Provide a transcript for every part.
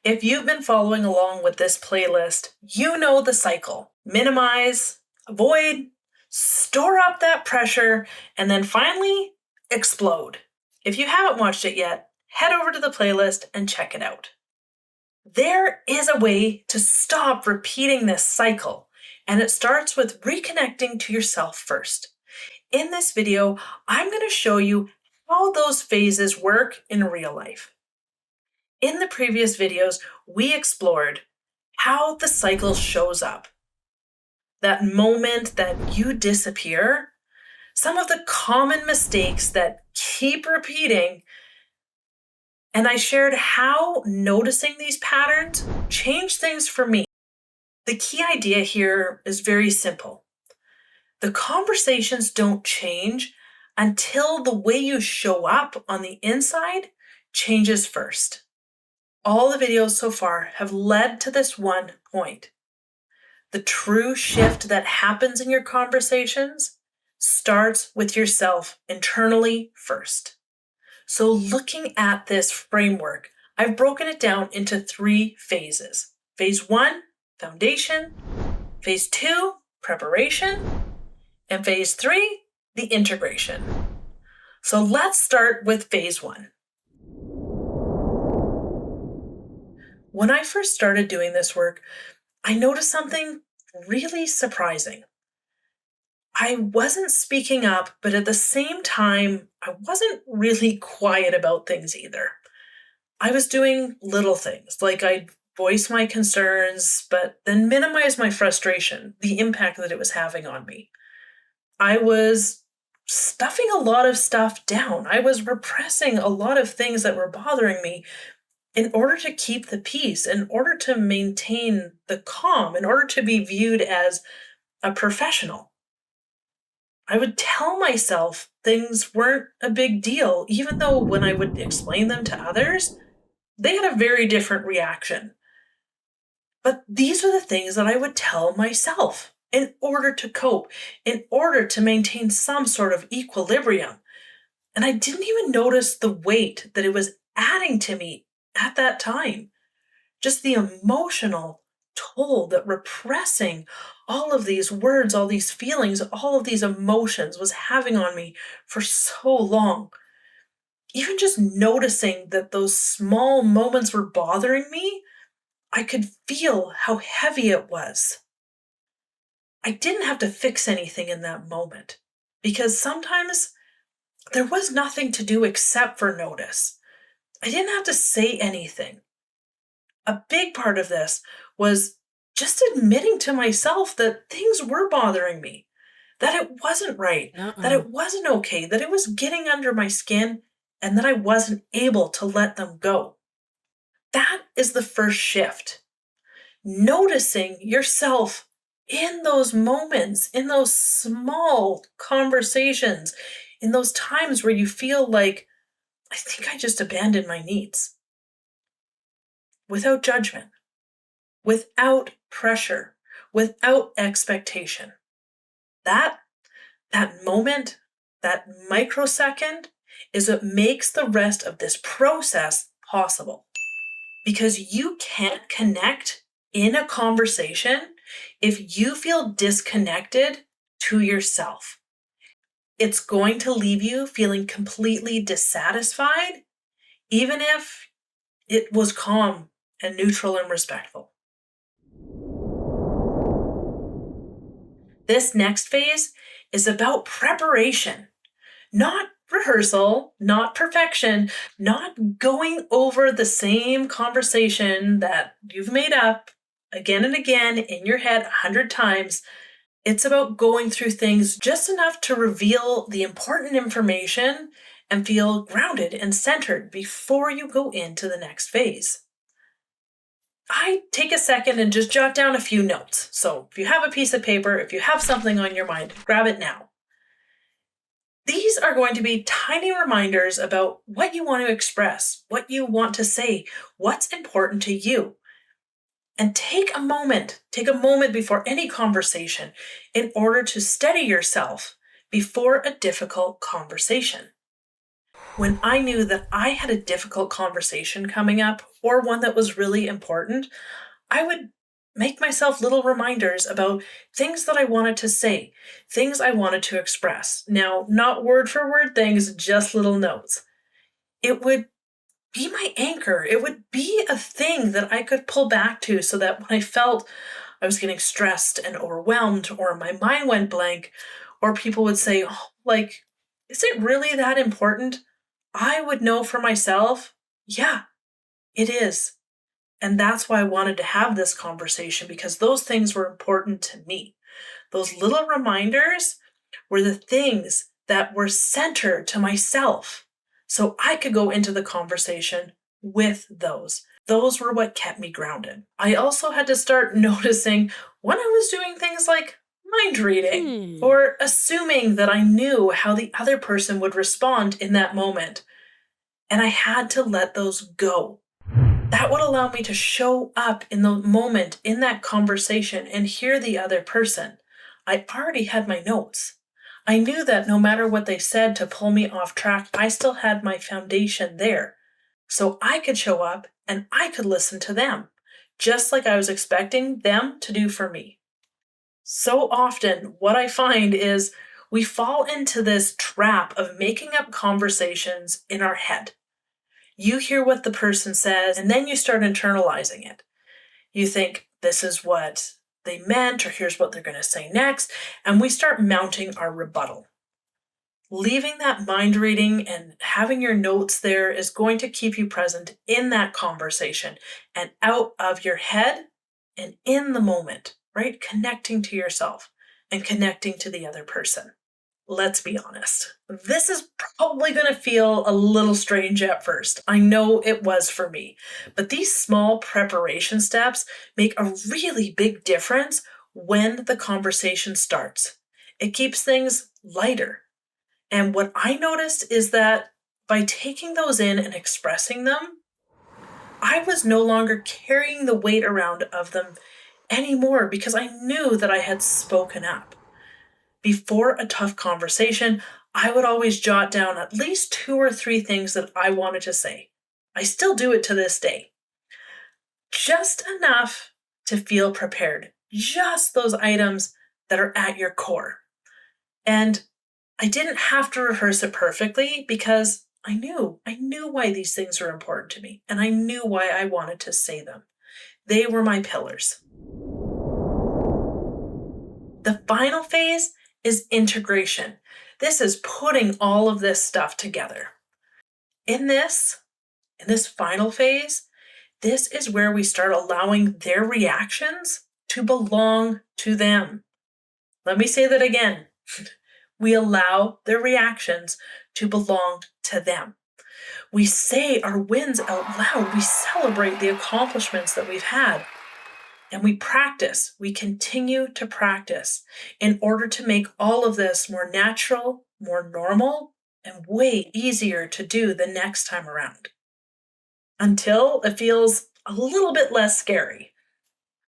If you've been following along with this playlist, you know the cycle. Minimize, avoid, store up that pressure, and then finally explode. If you haven't watched it yet, head over to the playlist and check it out. There is a way to stop repeating this cycle, and it starts with reconnecting to yourself first. In this video, I'm going to show you how those phases work in real life. In the previous videos, we explored how the cycle shows up. That moment that you disappear, some of the common mistakes that keep repeating, and I shared how noticing these patterns changed things for me. The key idea here is very simple. The conversations don't change until the way you show up on the inside changes first. All the videos so far have led to this one point. The true shift that happens in your conversations starts with yourself internally first. So looking at this framework, I've broken it down into 3 phases. Phase 1, foundation. Phase 2, preparation. And phase 3, the integration. So let's start with phase 1. When I first started doing this work, I noticed something really surprising. I wasn't speaking up, but at the same time, I wasn't really quiet about things either. I was doing little things, like I'd voice my concerns, but then minimize my frustration, the impact that it was having on me. I was stuffing a lot of stuff down. I was repressing a lot of things that were bothering me in order to keep the peace, in order to maintain the calm, in order to be viewed as a professional. I would tell myself things weren't a big deal, even though when I would explain them to others, they had a very different reaction. But these are the things that I would tell myself in order to cope, in order to maintain some sort of equilibrium. And I didn't even notice the weight that it was adding to me at that time. Just the emotional toll that repressing all of these words, all these feelings, all of these emotions was having on me for so long. Even just noticing that those small moments were bothering me, I could feel how heavy it was. I didn't have to fix anything in that moment because sometimes there was nothing to do except for notice. I didn't have to say anything. A big part of this was just admitting to myself that things were bothering me, that it wasn't right, that it wasn't okay, that it was getting under my skin, and that I wasn't able to let them go. That is the first shift. Noticing yourself in those moments, in those small conversations, in those times where you feel like, I think I just abandoned my needs. Without judgment, without pressure, without expectation. That moment, that microsecond is what makes the rest of this process possible. Because you can't connect in a conversation if you feel disconnected to yourself. It's going to leave you feeling completely dissatisfied, even if it was calm and neutral and respectful. This next phase is about preparation, not rehearsal, not perfection, not going over the same conversation that you've made up again and again in your head 100 times. It's about going through things just enough to reveal the important information and feel grounded and centered before you go into the next phase. I take a second and just jot down a few notes. So if you have a piece of paper, if you have something on your mind, grab it now. These are going to be tiny reminders about what you want to express, what you want to say, what's important to you. And take a moment before any conversation in order to steady yourself before a difficult conversation. When I knew that I had a difficult conversation coming up or one that was really important, I would make myself little reminders about things that I wanted to say, things I wanted to express. Now, not word for word things, just little notes. It would be my anchor. It would be a thing that I could pull back to so that when I felt I was getting stressed and overwhelmed, or my mind went blank, or people would say, oh, like, is it really that important? I would know for myself, yeah, it is. And that's why I wanted to have this conversation because those things were important to me. Those little reminders were the things that were centered to myself. So I could go into the conversation with those. Those were what kept me grounded. I also had to start noticing when I was doing things like mind reading or assuming that I knew how the other person would respond in that moment. And I had to let those go. That would allow me to show up in the moment in that conversation and hear the other person. I already had my notes. I knew that no matter what they said to pull me off track, I still had my foundation there. So I could show up and I could listen to them, just like I was expecting them to do for me. So often, what I find is we fall into this trap of making up conversations in our head. You hear what the person says, and then you start internalizing it. You think, this is what they meant, or here's what they're going to say next, and we start mounting our rebuttal. Leaving that mind reading and having your notes there is going to keep you present in that conversation and out of your head and in the moment, right? Connecting to yourself and connecting to the other person. Let's be honest. This is probably going to feel a little strange at first. I know it was for me. But these small preparation steps make a really big difference when the conversation starts. It keeps things lighter. And what I noticed is that by taking those in and expressing them, I was no longer carrying the weight around of them anymore because I knew that I had spoken up. Before a tough conversation, I would always jot down at least 2 or 3 things that I wanted to say. I still do it to this day. Just enough to feel prepared. Just those items that are at your core. And I didn't have to rehearse it perfectly because I knew why these things were important to me, and I knew why I wanted to say them. They were my pillars. The final phase is integration. This is putting all of this stuff together. In this final phase, this is where we start allowing their reactions to belong to them. Let me say that again. We allow their reactions to belong to them. We say our wins out loud. We celebrate the accomplishments that we've had. And we practice, we continue to practice in order to make all of this more natural, more normal, and way easier to do the next time around. Until it feels a little bit less scary.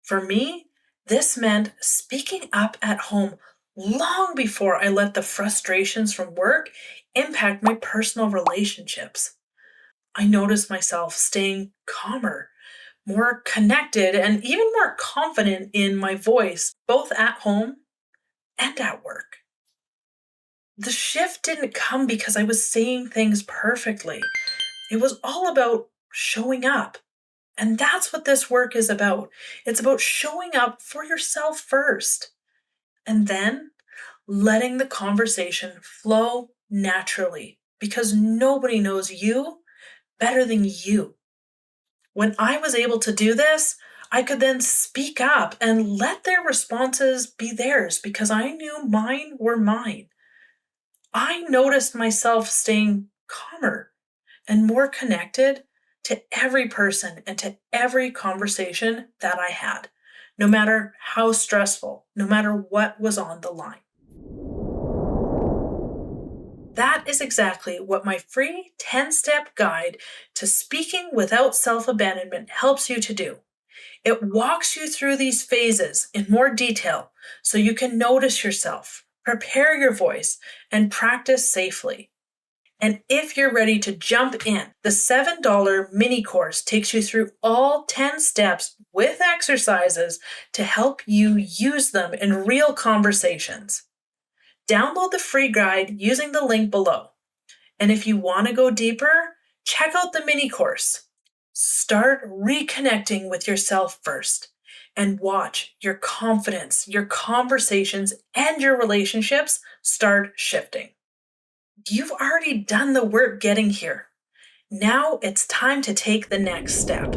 For me, this meant speaking up at home long before I let the frustrations from work impact my personal relationships. I noticed myself staying calmer, more connected, and even more confident in my voice, both at home and at work. The shift didn't come because I was saying things perfectly. It was all about showing up. And that's what this work is about. It's about showing up for yourself first, and then letting the conversation flow naturally because nobody knows you better than you. When I was able to do this, I could then speak up and let their responses be theirs because I knew mine were mine. I noticed myself staying calmer and more connected to every person and to every conversation that I had, no matter how stressful, no matter what was on the line. That is exactly what my free 10-step guide to speaking without self-abandonment helps you to do. It walks you through these phases in more detail so you can notice yourself, prepare your voice, and practice safely. And if you're ready to jump in, the $7 mini course takes you through all 10 steps with exercises to help you use them in real conversations. Download the free guide using the link below. And if you want to go deeper, check out the mini course. Start reconnecting with yourself first and watch your confidence, your conversations, and your relationships start shifting. You've already done the work getting here. Now it's time to take the next step.